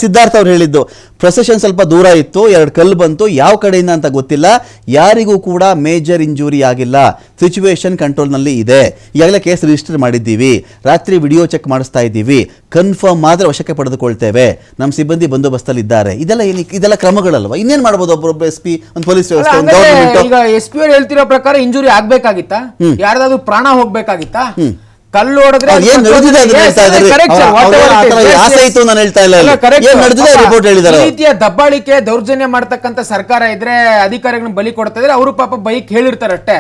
ಸಿದ್ಧಾರ್ಥ ಅವ್ರು ಹೇಳಿದ್ದು ಪ್ರೊಸೆಷನ್ ಸ್ವಲ್ಪ ದೂರ ಇತ್ತು, 2 ಕಲ್ಲು ಬಂತು, ಯಾವ ಕಡೆಯಿಂದ ಅಂತ ಗೊತ್ತಿಲ್ಲ, ಯಾರಿಗೂ ಕೂಡ ಮೇಜರ್ ಇಂಜುರಿ ಆಗಿಲ್ಲ, ಸಿಚುವೇಶನ್ ಕಂಟ್ರೋಲ್ನಲ್ಲಿ ಇದೆ, ಈಗಾಗಲೇ ಕೇಸ್ ರಿಜಿಸ್ಟರ್ ಮಾಡಿದ್ದೀವಿ, ರಾತ್ರಿ ವಿಡಿಯೋ ಚೆಕ್ ಮಾಡಿಸ್ತಾ ಇದ್ದೀವಿ, ಕನ್ಫರ್ಮ್ ಮಾತ್ರ ವಶಕ್ಕೆ ಪಡೆದುಕೊಳ್ತೇವೆ, ನಮ್ಮ ಸಿಬ್ಬಂದಿ ಬಂದೋಬಸ್ತಲ್ಲಿ ಇದ್ದಾರೆ. ಇದೆಲ್ಲ ಕ್ರಮಗಳಲ್ವಾ? ಇನ್ನೇನ್ ಮಾಡ್ಬೋದು ಒಬ್ಬೊಬ್ಬ ಎಸ್ ಪಿ, ಒಂದು ಪೊಲೀಸ್ ವ್ಯವಸ್ಥೆ? ಈಗ ಎಸ್ ಪಿ ಅವ್ರು ಹೇಳ್ತಿರೋ ಪ್ರಕಾರ ಇಂಜುರಿ ಆಗ್ಬೇಕಾಗಿತ್ತಾ, ಯಾರ್ದಾದ್ರು ಪ್ರಾಣ ಹೋಗ್ಬೇಕಾಗಿತ್ತಾ? ಕಲ್ಲು ಹೊಡೆದ್ರೆ ರೀತಿಯ ದಬ್ಬಾಳಿಕೆ ದೌರ್ಜನ್ಯ ಮಾಡ್ತಕ್ಕಂತ ಸರ್ಕಾರ ಇದ್ರೆ ಅಧಿಕಾರಿಗಳನ್ನ ಬಲಿ ಕೊಡ್ತಾ ಇದ್ರೆ ಅವರು ಪಾಪ ಬೈಕ್ ಹೇಳಿರ್ತಾರಷ್ಟೇ.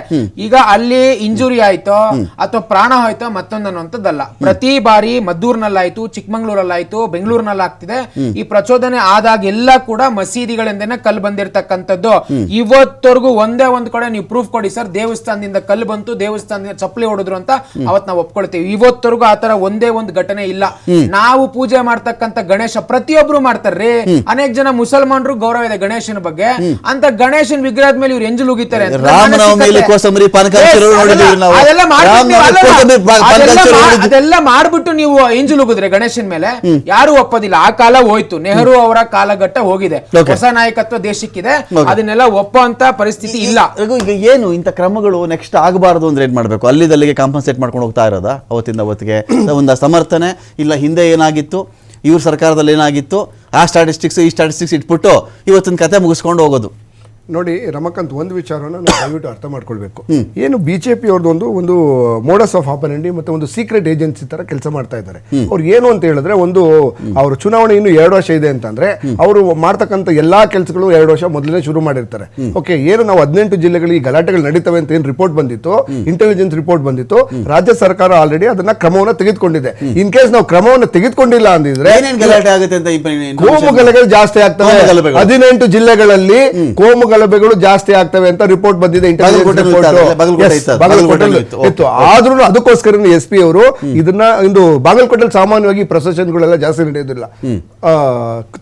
ಈಗ ಅಲ್ಲಿ ಇಂಜುರಿ ಆಯ್ತೋ ಅಥವಾ ಪ್ರಾಣ ಆಯ್ತೋ ಮತ್ತೊಂದು ಅನ್ನುವಂಥದ್ದಲ್ಲ. ಪ್ರತಿ ಬಾರಿ ಮದ್ದೂರ್ನಲ್ಲಾಯ್ತು, ಚಿಕ್ಕಮಂಗ್ಳೂರಲ್ಲಾಯ್ತು, ಬೆಂಗಳೂರಿನಲ್ಲಿ ಆಗ್ತಿದೆ. ಈ ಪ್ರಚೋದನೆ ಆದಾಗ ಎಲ್ಲ ಕೂಡ ಮಸೀದಿಗಳಿಂದನೇ ಕಲ್ಲು ಬಂದಿರತಕ್ಕಂಥದ್ದು. ಇವತ್ತವರೆಗೂ ಒಂದೇ ಒಂದ್ ಕಡೆ ನೀವು ಪ್ರೂಫ್ ಕೊಡಿ ಸರ್, ದೇವಸ್ಥಾನದಿಂದ ಕಲ್ಲು ಬಂತು, ದೇವಸ್ಥಾನದಿಂದ ಚಪ್ಪಲಿ ಹೊಡೆದ್ರು ಅಂತ ಅವತ್ ನಾವು ಇವತ್ತವರೆಗೂ ಆತರ ಒಂದೇ ಒಂದು ಘಟನೆ ಇಲ್ಲ. ನಾವು ಪೂಜೆ ಮಾಡ್ತಕ್ಕಂತ ಗಣೇಶ ಪ್ರತಿಯೊಬ್ರು ಮಾಡ್ತಾರ್ರಿ. ಅನೇಕ ಜನ ಮುಸಲ್ಮಾನರು ಗೌರವ ಇದೆ ಗಣೇಶನ ಬಗ್ಗೆ, ಅಂತ ಗಣೇಶನ ವಿಗ್ರಹದ ಮೇಲೆ ಇವ್ರು ಎಂಜಲು ಉಗಿತಾರೆ. ಅದೆಲ್ಲ ಮಾಡ್ಬಿಟ್ಟು ನೀವು ಎಂಜಲು ಉಗಿದ್ರೆ ಗಣೇಶನ ಮೇಲೆ ಯಾರು ಒಪ್ಪೋದಿಲ್ಲ. ಆ ಕಾಲ ಹೋಯ್ತು, ನೆಹರು ಅವರ ಕಾಲಘಟ್ಟ ಹೋಗಿದೆ, ಹೊಸ ನಾಯಕತ್ವ ದೇಶಕ್ಕಿದೆ, ಅದನ್ನೆಲ್ಲ ಒಪ್ಪುವಂತ ಪರಿಸ್ಥಿತಿ ಇಲ್ಲ. ಏನು ಇಂಥ ಕ್ರಮಗಳು ನೆಕ್ಸ್ಟ್ ಆಗಬಾರದು ಅಂದ್ರೆ ಏನ್ ಮಾಡ್ಬೇಕು? ಅಲ್ಲಿಗೆ ಕಾಂಪನ್ಸೇಟ್ ಮಾಡ್ಕೊಂಡು ಹೋಗ್ತಾ ಇರೋದಾ ಅವತ್ತಿಂದ ಅವತ್ತಿಗೆ? ಒಂದು ಸಮರ್ಥನೆ ಇಲ್ಲ, ಹಿಂದೆ ಏನಾಗಿತ್ತು, ಇವ್ರ ಸರ್ಕಾರದಲ್ಲಿ ಏನಾಗಿತ್ತು, ಆ ಸ್ಟಾಟಿಸ್ಟಿಕ್ಸ್ ಈ ಸ್ಟಾಟಿಸ್ಟಿಕ್ಸ್ ಇಟ್ಬಿಟ್ಟು ಇವತ್ತಿನ ಕತೆ ಮುಗಿಸ್ಕೊಂಡು ಹೋಗೋದು. ನೋಡಿ ರಮಕಾಂತ್, ಒಂದು ವಿಚಾರವನ್ನು ನಾವು ದಯವಿಟ್ಟು ಅರ್ಥ ಮಾಡ್ಕೊಳ್ಬೇಕು. ಏನು ಬಿಜೆಪಿ ಅವ್ರದ್ದು ಒಂದು ಮೋಡಸ್ ಆಫ್ ಆಪರೆಂಡಿ ಮತ್ತೆ ಒಂದು ಸೀಕ್ರೆಟ್ ಏಜೆನ್ಸಿ ತರ ಕೆಲಸ ಮಾಡ್ತಾ ಇದ್ದಾರೆ. ಅವ್ರು ಏನು ಅಂತ ಹೇಳಿದ್ರೆ, ಒಂದು ಅವರು ಚುನಾವಣೆ ಇನ್ನು 2 ವರ್ಷ ಇದೆ ಅಂತಂದ್ರೆ ಅವರು ಮಾಡ್ತಕ್ಕಂಥ ಎಲ್ಲಾ ಕೆಲಸಗಳು 2 ವರ್ಷ ಮೊದಲೇ ಶುರು ಮಾಡಿರ್ತಾರೆ. ಓಕೆ, ಏನು ನಾವು 18 ಜಿಲ್ಲೆಗಳು ಈ ಗಲಾಟೆಗಳು ನಡೀತವೆ ಅಂತ ಏನು ರಿಪೋರ್ಟ್ ಬಂದಿತ್ತು, ಇಂಟೆಲಿಜೆನ್ಸ್ ರಿಪೋರ್ಟ್ ಬಂದಿತ್ತು, ರಾಜ್ಯ ಸರ್ಕಾರ ಆಲ್ರೆಡಿ ಅದನ್ನ ಕ್ರಮವನ್ನು ತೆಗೆದುಕೊಂಡಿದೆ. ಇನ್ ಕೇಸ್ ನಾವು ಕ್ರಮವನ್ನು ತೆಗೆದುಕೊಂಡಿಲ್ಲ ಅಂದಿದ್ರೆ ಕೋಮು ಗಲಭೆಗಳು ಜಾಸ್ತಿ ಆಗ್ತವೆ. 18 ಜಿಲ್ಲೆಗಳಲ್ಲಿ ಕೋಮು ಗಲಭೆಗಳು ಜಾಸ್ತಿ ಆಗ್ತವೆ ಅಂತ ರಿಪೋರ್ಟ್ ಬಂದಿದೆ, ಇತ್ತು. ಆದ್ರೂ ಅದಕ್ಕೋಸ್ಕರ ಎಸ್ ಪಿ ಅವರು ಇದನ್ನ ಇಂದು ಬಾಗಲಕೋಟೆಯಲ್ಲಿ ಸಾಮಾನ್ಯವಾಗಿ ಪ್ರೊಸೆಷನ್ಗಳೆಲ್ಲ ಜಾಸ್ತಿ ನಡೆಯೋದಿಲ್ಲ,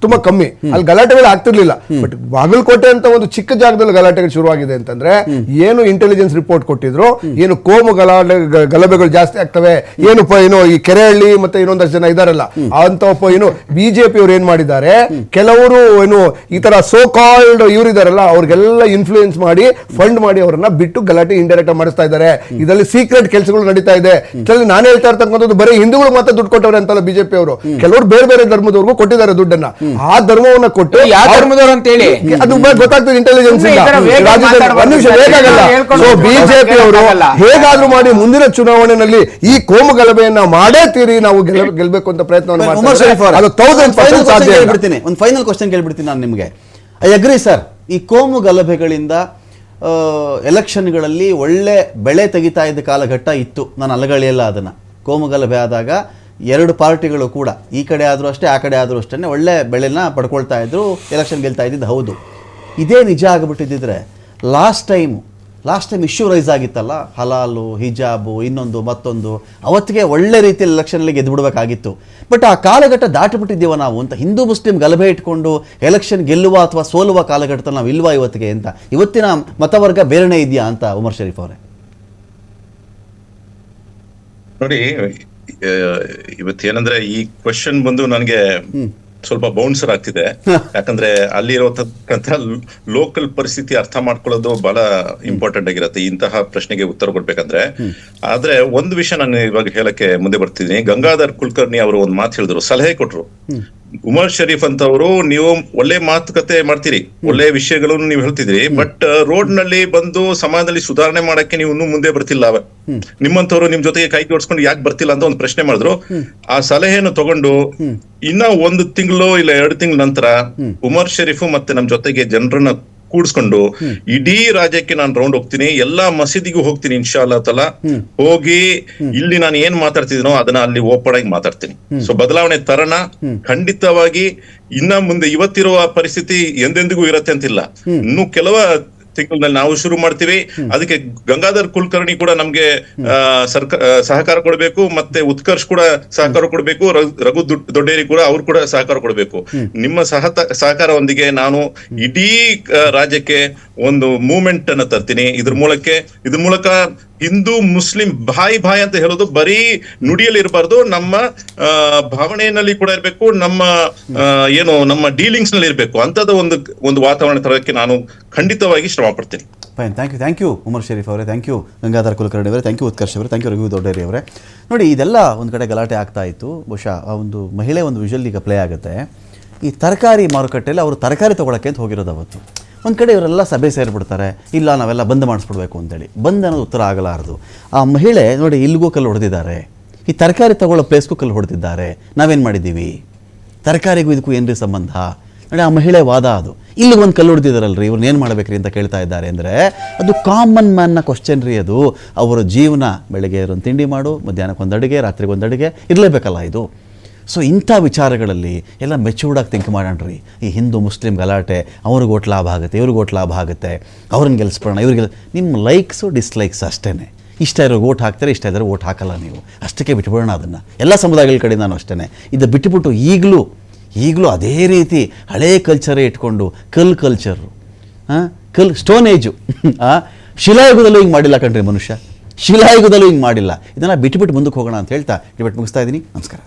ತುಂಬಾ ಕಮ್ಮಿ, ಅಲ್ಲಿ ಗಲಾಟೆಗಳು ಆಗ್ತಿರ್ಲಿಲ್ಲ. ಬಟ್ ಬಾಗಲಕೋಟೆ ಅಂತ ಒಂದು ಚಿಕ್ಕ ಜಾಗದಲ್ಲಿ ಗಲಾಟೆಗಳು ಶುರುವಾಗಿದೆ ಅಂತಂದ್ರೆ ಏನು ಇಂಟೆಲಿಜೆನ್ಸ್ ರಿಪೋರ್ಟ್ ಕೊಟ್ಟಿದ್ರು, ಏನು ಕೋಮು ಗಲಭೆಗಳು ಜಾಸ್ತಿ ಆಗ್ತವೆ, ಏನು ಈ ಕೆರೆಹಳ್ಳಿ ಮತ್ತೆ ಇನ್ನೊಂದಷ್ಟು ಜನ ಇದಾರಲ್ಲ ಅಂತ ಏನು ಬಿಜೆಪಿ ಅವ್ರು ಏನ್ ಮಾಡಿದ್ದಾರೆ, ಕೆಲವರು ಏನು ಈ ತರ ಸೋ ಕಾಲ್ಡ್ ಇವರಿದಾರಲ್ಲ ಅವ್ರಿಗೆಲ್ಲ ಇನ್ಫ್ಲೂಯೆನ್ಸ್ ಮಾಡಿ ಫಂಡ್ ಮಾಡಿ ಅವರನ್ನ ಬಿಟ್ಟು ಗಲಾಟೆ ಇಂಡೈರೆಕ್ಟ್ ಮಾಡಿಸ್ತಾ ಇದ್ದಾರೆ. ಇದರಲ್ಲಿ ಸೀಕ್ರೆಟ್ ಕೆಲಸಗಳು ನಡೀತಾ ಇದೆ. ನಾನು ಹೇಳ್ತಾ ಇರ್ತಕ್ಕಂಥದ್ದು ಬರೀ ಹಿಂದೂಗಳು ಮಾತ್ರ ದುಡ್ಡು ಕೊಟ್ಟವ್ರೆ ಅಂತಲ್ಲ ಬಿಜೆಪಿ ಅವರು, ಕೆಲವರು ಬೇರೆ ಬೇರೆ ಧರ್ಮದವ್ರಿಗೂ ಕೊಟ್ಟಿದ್ದಾರೆ ದುಡ್ಡನ್ನ. ಆ ಧರ್ಮವನ್ನ ಕೊಟ್ಟು ಯಾವ ಧರ್ಮದವರು ಅಂತ ಹೇಳಿ ಅದು ಗೊತ್ತಾಗ್ತದೆ ಇಂಟೆಲಿಜೆನ್ಸ್ ಬಿಜೆಪಿ ಅವರು ಹೇಗಾದ್ರೂ ಮಾಡಿ ಮುಂದಿನ ಚುನಾವಣೆಯಲ್ಲಿ ಈ ಕೋಮು ಗಲಭೆಯನ್ನ ಮಾಡೇ ತೀರಿ ನಾವು ಗೆಲ್ಬೇಕು ಅಂತ ಪ್ರಯತ್ನವನ್ನು ಮಾಡ್ತಾರೆ. ಒಂದು ಫೈನಲ್ ಕ್ವಶನ್ ಕೇಳ್ಬಿಡ್ತೀನಿ ನಾನು ನಿಮ್ಗೆ. ಐ ಅಗ್ರಿ ಸರ್, ಈ ಕೋಮು ಗಲಭೆಗಳಿಂದ ಎಲೆಕ್ಷನ್ಗಳಲ್ಲಿ ಒಳ್ಳೆ ಬೆಳೆ ತೆಗಿತಾ ಇದ್ದ ಕಾಲಘಟ್ಟ ಇತ್ತು, ನಾನು ಅಲಗಳಿಯಲ್ಲ ಅದನ್ನು. ಕೋಮು ಗಲಭೆ ಆದಾಗ 2 ಪಾರ್ಟಿಗಳು ಕೂಡ ಈ ಕಡೆ ಆದರೂ ಅಷ್ಟೇ ಆ ಕಡೆ ಆದರೂ ಅಷ್ಟೇ ಒಳ್ಳೆ ಬೆಳೆನ ಪಡ್ಕೊಳ್ತಾ ಇದ್ರು, ಎಲೆಕ್ಷನ್ ಗೆಲ್ತಾ ಇದ್ದಿದ್ದು ಹೌದು. ಇದೇ ನಿಜ ಆಗಿಬಿಟ್ಟಿದ್ದರೆ ಲಾಸ್ಟ್ ಟೈಮ್ ಇಶ್ಯೂ ರೈಸ್ ಆಗಿತ್ತಲ್ಲ, ಹಲಾಲು, ಹಿಜಾಬು, ಇನ್ನೊಂದು ಮತ್ತೊಂದು, ಅವತ್ತಿಗೆ ಒಳ್ಳೆ ರೀತಿಯಲ್ಲಿ ಎಲೆಕ್ಷನಲ್ಲಿ ಗೆದ್ದುಬಿಡಬೇಕಾಗಿತ್ತು. ಬಟ್ ಆ ಕಾಲಘಟ್ಟ ದಾಟಿಬಿಟ್ಟಿದ್ದೀವ ನಾವು ಅಂತ. ಹಿಂದೂ ಮುಸ್ಲಿಂ ಗಲಭೆ ಇಟ್ಕೊಂಡು ಎಲೆಕ್ಷನ್ ಗೆಲ್ಲುವ ಅಥವಾ ಸೋಲುವ ಕಾಲಘಟ್ಟದಲ್ಲಿ ನಾವು ಇಲ್ವಾ ಇವತ್ತಿಗೆ ಅಂತ? ಇವತ್ತಿನ ಮತವರ್ಗ ಬೇರೆನೇ ಇದೆಯಾ ಅಂತ ಉಮರ್ ಶರೀಫ್ ಅವರೇ? ನೋಡಿ, ಇವತ್ತೇನಂದ್ರೆ ಈ ಕ್ವೆಶ್ಚನ್ ಬಂದು ನನಗೆ ಸ್ವಲ್ಪ ಬೌನ್ಸರ್ ಆಗ್ತಿದೆ. ಯಾಕಂದ್ರೆ ಅಲ್ಲಿರತಕ್ಕಂಥ ಲೋಕಲ್ ಪರಿಸ್ಥಿತಿ ಅರ್ಥ ಮಾಡ್ಕೊಳ್ಳೋದು ಬಹಳ ಇಂಪಾರ್ಟೆಂಟ್ ಆಗಿರುತ್ತೆ ಇಂತಹ ಪ್ರಶ್ನೆಗೆ ಉತ್ತರ ಕೊಡ್ಬೇಕಂದ್ರೆ. ಆದ್ರೆ ಒಂದು ವಿಷಯ ನಾನು ಇವಾಗ ಹೇಳಕ್ಕೆ ಮುಂದೆ ಬರ್ತಿದ್ದೀನಿ. ಗಂಗಾಧರ್ ಕುಲಕರ್ಣಿ ಅವರು ಒಂದು ಮಾತು ಹೇಳಿದ್ರು, ಸಲಹೆ ಕೊಟ್ರು. ಉಮರ್ ಶರೀಫ್ ಅಂತವರು, ನೀವು ಒಳ್ಳೆ ಮಾತುಕತೆ ಮಾಡ್ತೀರಿ, ಒಳ್ಳೆ ವಿಷಯಗಳನ್ನು ನೀವು ಹೇಳ್ತಿದ್ರಿ, ಬಟ್ ರೋಡ್ ನಲ್ಲಿ ಬಂದು ಸಮಾಜದಲ್ಲಿ ಸುಧಾರಣೆ ಮಾಡಕ್ಕೆ ನೀವು ಇನ್ನೂ ಮುಂದೆ ಬರ್ತಿಲ್ಲ. ನಿಮ್ಮಂತವ್ರು ನಿಮ್ ಜೊತೆಗೆ ಕೈ ಜೋಡಿಸ್ಕೊಂಡು ಯಾಕೆ ಬರ್ತಿಲ್ಲ ಅಂತ ಒಂದು ಪ್ರಶ್ನೆ ಮಾಡಿದ್ರು. ಆ ಸಲಹೆಯನ್ನು ತಗೊಂಡು ಇನ್ನ 1 ತಿಂಗಳು ಇಲ್ಲ 2 ತಿಂಗಳ ನಂತರ ಉಮರ್ ಶರೀಫ್ ಮತ್ತೆ ನಮ್ ಜೊತೆಗೆ ಜನರನ್ನ ಕೂಡಿಸ್ಕೊಂಡು ಇಡೀ ರಾಜ್ಯಕ್ಕೆ ನಾನು ರೌಂಡ್ ಹೋಗ್ತೀನಿ, ಎಲ್ಲಾ ಮಸೀದಿಗೂ ಹೋಗ್ತೀನಿ ಇನ್ಶಾ ಅಲ್ಲಾ ತಲಾ. ಹೋಗಿ ಇಲ್ಲಿ ನಾನು ಏನ್ ಮಾತಾಡ್ತಿದ್ದೀನೋ ಅದನ್ನ ಅಲ್ಲಿ ಓಪನ್ ಆಗಿ ಮಾತಾಡ್ತೀನಿ. ಸೊ ಬದಲಾವಣೆ ತರಣ ಖಂಡಿತವಾಗಿ ಇನ್ನ ಮುಂದೆ. ಇವತ್ತಿರುವ ಪರಿಸ್ಥಿತಿ ಎಂದೆಂದಿಗೂ ಇರತ್ತೆ ಅಂತಿಲ್ಲ, ಇನ್ನು ಕೆಲವು ತಿಂಗಳಲ್ಲಿ ನಾವು ಶುರು ಮಾಡ್ತೀವಿ. ಅದಕ್ಕೆ ಗಂಗಾಧರ್ ಕುಲಕರ್ಣಿ ಕೂಡ ನಮ್ಗೆ ಸಹಕಾರ ಕೊಡಬೇಕು, ಮತ್ತೆ ಉತ್ಕರ್ಷ್ ಕೂಡ ಸಹಕಾರ ಕೊಡಬೇಕು, ರಘು ದೊಡ್ಡೇರಿ ಕೂಡ ಅವ್ರು ಕೂಡ ಸಹಕಾರ ಕೊಡಬೇಕು. ನಿಮ್ಮ ಸಹಕಾರದೊಂದಿಗೆ ನಾನು ಇಡೀ ರಾಜ್ಯಕ್ಕೆ ಒಂದು ಮೂವ್ಮೆಂಟ್ ಅನ್ನ ತರ್ತೀನಿ. ಇದ್ರ ಮೂಲಕ ಹಿಂದೂ ಮುಸ್ಲಿಂ ಭಾಯ್ ಅಂತ ಹೇಳೋದು ಬರೀ ನುಡಿಯಲ್ಲಿ ಇರಬಾರ್ದು, ನಮ್ಮ ಭಾವನೆಯಲ್ಲಿ ಕೂಡ ಇರಬೇಕು, ನಮ್ಮ ಡೀಲಿಂಗ್ಸ್ ನಲ್ಲಿ ಇರಬೇಕು. ಅಂತದ ಒಂದು ವಾತಾವರಣ ತರಕ್ಕೆ ನಾನು ಖಂಡಿತವಾಗಿ ಶ್ರಮ ಪಡ್ತೀನಿ. Fine, thank you Umar Sharif ಅವರೇ, ಥ್ಯಾಂಕ್ ಯು ಗಂಗಾಧರ್ ಕುಲಕರ್ಣಿ ಅವರೇ, ಥ್ಯಾಂಕ್ ಯು ಉತ್ಕರ್ಷ್ ಅವರೇ, ಥ್ಯಾಂಕ್ ಯು ರಘು ದೊಡ್ಡೇರಿ ಅವರೇ. ನೋಡಿ, ಇದೆಲ್ಲ ಒಂದು ಕಡೆ ಗಲಾಟೆ ಆಗ್ತಾ ಇತ್ತು. ಬಹುಶಃ ಆ ಒಂದು ಮಹಿಳೆ ಒಂದು ವಿಷುವಲ್ ಈಗ ಪ್ಲೇ ಆಗುತ್ತೆ. ಈ ತರಕಾರಿ ಮಾರುಕಟ್ಟೆಯಲ್ಲಿ ಅವರು ತರಕಾರಿ ತೊಗೊಳಕ್ಕೆ ಅಂತ ಹೋಗಿರೋದು ಅವತ್ತು. ಒಂದು ಕಡೆ ಇವರೆಲ್ಲ ಸಭೆ ಸೇರಿಬಿಡ್ತಾರೆ, ಇಲ್ಲ ನಾವೆಲ್ಲ ಬಂದ್ ಮಾಡಿಸ್ಬಿಡ್ಬೇಕು ಅಂತೇಳಿ. ಬಂದ್ ಅನ್ನೋದು ಉತ್ತರ ಆಗಲಾರದು. ಆ ಮಹಿಳೆ ನೋಡಿ ಇಲ್ಲಿಗೂ ಕಲ್ಲು ಹೊಡೆದಿದ್ದಾರೆ, ಈ ತರಕಾರಿ ತಗೊಳ್ಳೋ ಪ್ಲೇಸ್ಗೂ ಕಲ್ಲು ಹೊಡೆದಿದ್ದಾರೆ. ನಾವೇನು ಮಾಡಿದ್ದೀವಿ? ತರಕಾರಿಗೂ ಇದಕ್ಕೂ ಏನ್ರಿ ಸಂಬಂಧ? ನೋಡಿ, ಆ ಮಹಿಳೆ ವಾದ ಅದು. ಇಲ್ಲಿಗೆ ಒಂದು ಕಲ್ಲು ಹೊಡೆದಿದ್ದಾರಲ್ರಿ, ಇವ್ರನ್ನ ಏನು ಮಾಡಬೇಕ್ರಿ ಅಂತ ಕೇಳ್ತಾ ಇದ್ದಾರೆ ಅಂದರೆ ಅದು ಕಾಮನ್ ಮ್ಯಾನ್ನ ಕ್ವಶನ್ ರೀ. ಅದು ಅವರ ಜೀವನ. ಬೆಳಗ್ಗೆ ಒಂದು ತಿಂಡಿ ಮಾಡು, ಮಧ್ಯಾಹ್ನಕ್ಕೊಂದು ಅಡುಗೆ, ರಾತ್ರಿಗೊಂದು ಅಡುಗೆ ಇರಲೇಬೇಕಲ್ಲ ಇದು. ಸೊ ಇಂಥ ವಿಚಾರಗಳಲ್ಲಿ ಎಲ್ಲ ಮೆಚೂರ್ಡಾಗಿ ಥಿಂಕ್ ಮಾಡೋಣ್ರಿ. ಈ ಹಿಂದೂ ಮುಸ್ಲಿಂ ಗಲಾಟೆ, ಅವ್ರಿಗೆ ಓಟ್ ಲಾಭ ಆಗುತ್ತೆ, ಇವ್ರಿಗೆ ಓಟ್ ಲಾಭ ಆಗುತ್ತೆ, ಅವ್ರನ್ನ ಗೆಲ್ಲಿಸ್ಬಿಡೋಣ, ಇವ್ರಿಗೆ ನಿಮ್ಮ ಲೈಕ್ಸು ಡಿಸ್ಲೈಕ್ಸ್ ಅಷ್ಟೇ. ಇಷ್ಟ ಇರೋರು ಓಟ್ ಹಾಕ್ತಾರೆ, ಇಷ್ಟ ಇದ್ದರೆ ಓಟ್ ಹಾಕಲ್ಲ. ನೀವು ಅಷ್ಟಕ್ಕೆ ಬಿಟ್ಬಿಡೋಣ ಅದನ್ನು. ಎಲ್ಲ ಸಮುದಾಯಗಳ ಕಡೆ ನಾನು ಅಷ್ಟೇ ಇದು ಬಿಟ್ಟುಬಿಟ್ಟು ಈಗಲೂ ಅದೇ ರೀತಿ ಹಳೇ ಕಲ್ಚರೇ ಇಟ್ಕೊಂಡು ಕಲ್ಚರು, ಸ್ಟೋನ್ ಏಜು, ಶಿಲಾಯುಗದಲ್ಲೂ ಹಿಂಗೆ ಮಾಡಿಲ್ಲ ಕಣ್ರಿ ಮನುಷ್ಯ, ಶಿಲಾಯುಗದಲ್ಲೂ ಹಿಂಗೆ ಮಾಡಿಲ್ಲ. ಇದನ್ನು ಬಿಟ್ಟುಬಿಟ್ಟು ಮುಂದಕ್ಕೆ ಹೋಗೋಣ ಅಂತ ಹೇಳ್ತಾ ಡಿಬೇಟ್ ಮುಗಿಸ್ತಾ ಇದ್ದೀನಿ. ನಮಸ್ಕಾರ.